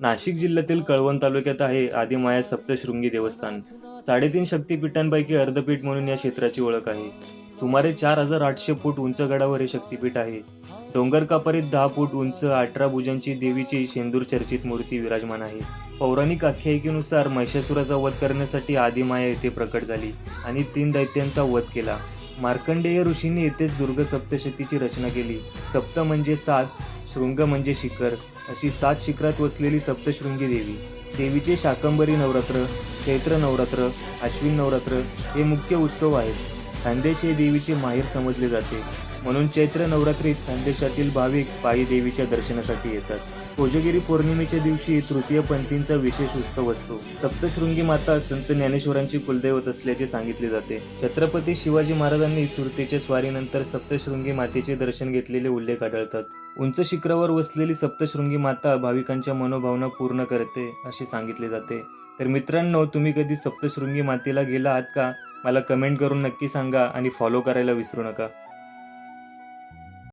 नाशिक जिल्ह्यातील कळवण तालुक्यात आहे आदिमाया सप्तशृंगी देवस्थान. 3.5 शक्तिपीठांपैकी अर्धपीठ म्हणून या क्षेत्राची ओळख आहे. सुमारे 4,800 फूट उंच गडावर हे शक्तिपीठ आहे. डोंगर कापारीत 10 फूट उंच 18 भुजांची देवीची शेंदूर चर्चित मूर्ती विराजमान आहे. पौराणिक आख्यायिकेनुसार महिषासुराचा वध करण्यासाठी आदिमाया येथे प्रकट झाली आणि 3 दैत्यांचा वध केला. मार्कंडेय ऋषींनी येथेच दुर्ग सप्तशतीची रचना केली. सप्त म्हणजे 7, शृंग म्हणजे शिखर, अशी 7 शिखरात वसलेली सप्तशृंगी देवी. देवीचे शाकंभरी नवरात्र, चैत्र नवरात्र, अश्विन नवरात्र हे मुख्य उत्सव आहेत. खानदेश हे देवीचे माहेर समजले जाते, म्हणून चैत्र नवरात्रीत खानदेशातील भाविक पायी देवीच्या दर्शनासाठी येतात. कोजागिरी पौर्णिमेच्या दिवशी तृतीय पंथींचा विशेष उत्सव असतो. सप्तशृंगी माता संत ज्ञानेश्वरांची कुलदैवत असल्याचे सांगितले जाते. छत्रपती शिवाजी महाराजांनी सुरतेच्या स्वारीनंतर सप्तशृंगी मातेचे दर्शन घेतलेले उल्लेख आढळतात. उंच शिखरावर वसलेली सप्तशृंगी माता भाविकांच्या मनोभावना पूर्ण करते असे सांगितले जाते. तर मित्रांनो, तुम्ही कधी सप्तशृंगी मातेला गेला आहात का? मला कमेंट करून नक्की सांगा आणि फॉलो करायला विसरू नका.